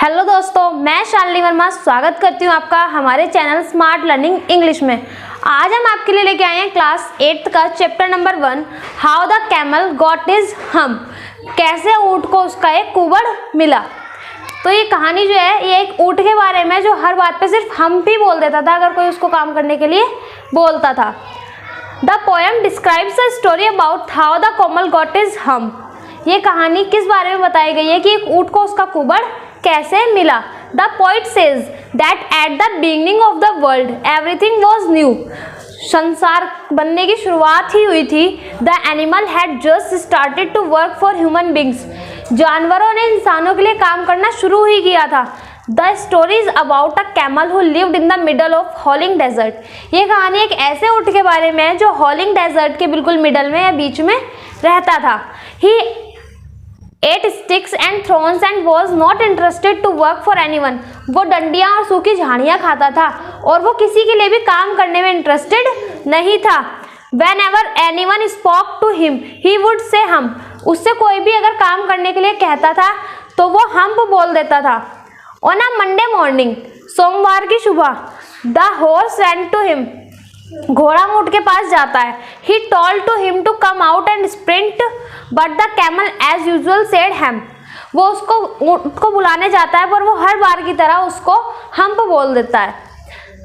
Hello दोस्तों, मैं शालिनी वर्मा स्वागत करती हूँ आपका हमारे चैनल स्मार्ट लर्निंग इंग्लिश में। आज हम आपके लिए लेके आए हैं क्लास 8 का chapter number 1, how the camel got his hump. कैसे ऊँट को उसका एक कुबड़ मिला। तो ये कहानी जो है ये एक ऊँट के बारे में जो हर बात पे सिर्फ हम्प ही बोल देता था अगर कोई उसको काम करने के लिए बोलता था। The poem describes a story about how the camel got his hump. ये कहानी किस बारे में बताई गई है कि एक ऊँट को उसका कुबड़ कैसे मिला। The poet says that at the beginning of the world everything was new. संसार बनने की शुरुआत ही हुई थी। The animal had just started to work for human beings. जानवरों ने इंसानों के लिए काम करना शुरू ही किया था। The story is about a camel who lived in the middle of howling desert. ये कहानी एक ऐसे ऊँट के बारे में है जो हॉलिंग डेजर्ट के बिल्कुल मिडल में या बीच में रहता था। ही ate sticks and thorns and was not interested to work for anyone। वो डंडियाँ और सूखी झाड़ियाँ खाता था और वो किसी के लिए भी काम करने में इंटरेस्टेड नहीं था। Whenever anyone spoke to him, he would say hump। उससे कोई भी अगर काम करने के लिए कहता था तो वो हम्प बोल देता था। On a Monday morning, सोमवार की सुबह, the horse ran to him। घोड़ा ऊँट के पास जाता है। He told to him to come out and sprint, but the camel as usual said hump। वो उसको ऊँट को बुलाने जाता है पर वो हर बार की तरह उसको हम्प बोल देता है।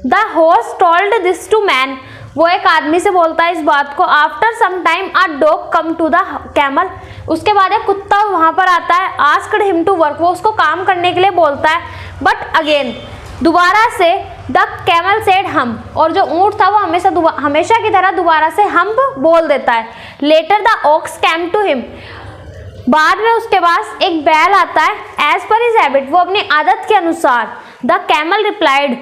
The horse told this to man। वो एक आदमी से बोलता है इस बात को। After some time a dog come to the camel। उसके बाद एक कुत्ता वहाँ पर आता है। Asked him to work। वो उसको काम करने के लिए बोलता है। But again दोबारा से द कैमल सेड हम्प। और जो ऊँट था वो हमेशा की तरह दोबारा से हम्प बोल देता है। Later the ox came to him. बाद में उसके पास एक बैल आता है। As per his habit. वो अपनी आदत के अनुसार। The camel replied.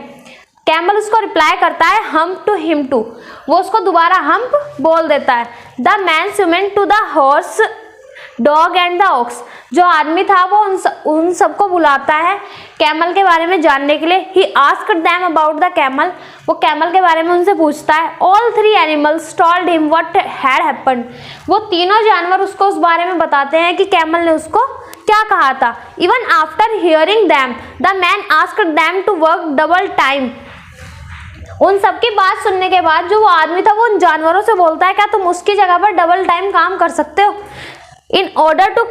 कैमल उसको रिप्लाई करता है हम्प टू हिम टू। वो उसको दोबारा हम्प बोल देता है। The man summoned to the horse dog and the ox. जो आदमी था वो उन सबको बुलाता है कैमल के बारे में जानने के लिए। He asked them about the camel. वो कैमल के बारे में उनसे पूछता है। All three animals told him what had happened. वो तीनों जानवर उसको उस बारे में बताते हैं कि कैमल ने उसको क्या कहा था। Even after hearing them the man asked them to work double time. उन सबकी बात सुनने के बाद जो वो आदमी था वो उन जानवरों से बोलता है क्या तुम उसकी जगह पर डबल टाइम काम कर सकते हो। In order to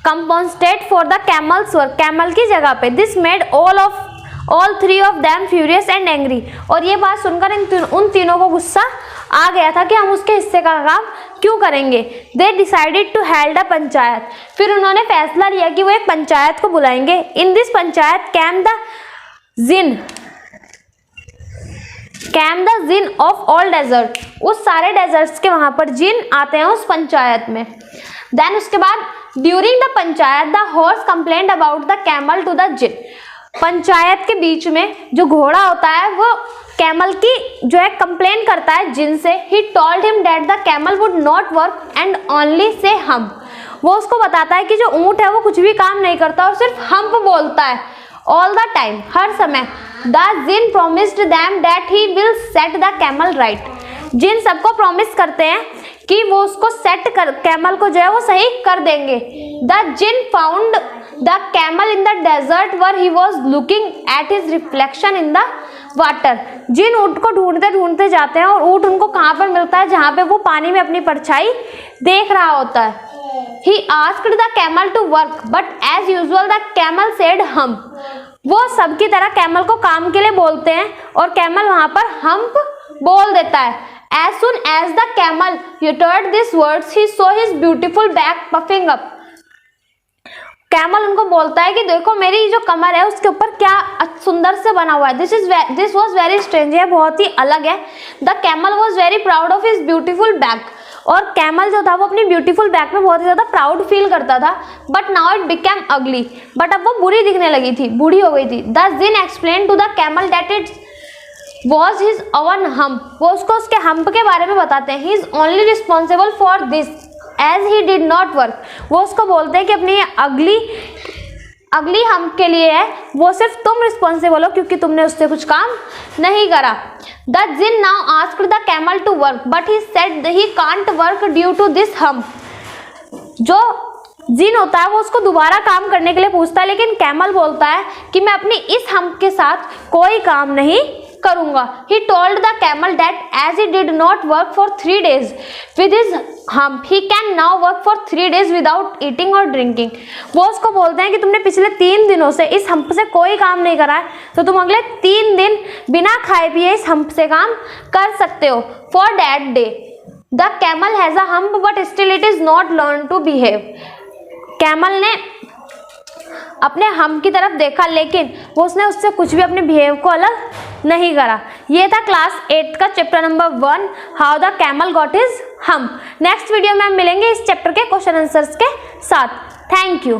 compensate for the camel's work। Camel की जगह पे। This made all three of them furious and angry। और ये बात सुनकर उन तीनों को गुस्सा आ गया था कि हम उसके हिस्से का काम क्यों करेंगे। They decided to hold a panchayat. फिर उन्होंने फैसला लिया कि वो एक पंचायत को बुलाएंगे। In this panchayat came the Jin of all desert। उस सारे डेजर्ट्स के वहां पर जिन आते हैं उस पंचायत में। देन उसके बाद during the panchayat the horse complaint about the camel to the jinn. Panchayat के बीच में जो घोड़ा होता है वो कैमल की जो है कंप्लेन करता है जिन से। He told him that the camel would not work and only say hump. वो उसको बताता है कि जो ऊँट है वो कुछ भी काम नहीं करता और सिर्फ हम्प बोलता है ऑल द टाइम, हर समय। The jinn promised them that he will set the camel right. जिन सबको प्रॉमिस करते हैं कि वो उसको कैमल को जो है वो सही कर देंगे। The jinn found the camel in the desert where he was looking at his reflection in the water. जिन ऊँट को ढूंढते ढूंढते जाते हैं और ऊँट उनको कहाँ पर मिलता है जहाँ पे वो पानी में अपनी परछाई देख रहा होता है। He asked the camel to work but as usual the camel said hump. वो सबकी तरह कैमल को काम के लिए बोलते हैं और कैमल वहाँ पर हम्प बोल देता है। As soon as the camel uttered these words, he saw his beautiful back puffing up। Camel उनको बोलता है कि देखो मेरी जो कमर है उसके ऊपर क्या सुंदर से बना हुआ है। This was very strange। यह बहुत ही अलग है। The camel was very proud of his beautiful back। और कैमल जो था वो अपनी ब्यूटीफुल बैक में बहुत ही ज़्यादा प्राउड फील करता था। बट नाउ इट बिकेम अगली। बट अब वो बुरी दिखने लगी थी, बूढ़ी हो गई थी। The jinn explained to the camel that it was his own hump. वो उसको उसके हम्प के बारे में बताते हैं। He is only responsible for this as he did not work. वो उसको बोलते हैं कि अपनी अगली हम्प के लिए है वो सिर्फ तुम रिस्पॉन्सिबल हो क्योंकि तुमने उससे कुछ काम नहीं करा। The jinn now asked the camel to work but he said he can't work due to this hump. जो जिन होता है वो उसको दोबारा काम करने के लिए पूछता है, लेकिन कैमल बोलता है कि मैं अपनी इस हम्प के साथ कोई काम नहीं करूंगा। He told the camel that as he did not work for 3 days with his hump, he can now work for 3 days without eating or drinking. वो उसको बोलते हैं कि तुमने पिछले 3 दिनों से इस हम्प से कोई काम नहीं करा है, तो तुम अगले 3 दिन बिना खाए पिए इस हम्प से काम कर सकते हो। For that day, the camel has a hump, but still it is not learned to behave. Camel ने अपने हम की तरफ देखा, लेकिन वो उसने उससे कुछ भी अपने बिहेव को अलग नहीं करा। ये था क्लास 8 का chapter number 1, how the camel got his hump. Next video में हम मिलेंगे इस चैप्टर के क्वेश्चन आंसर्स के साथ। Thank you.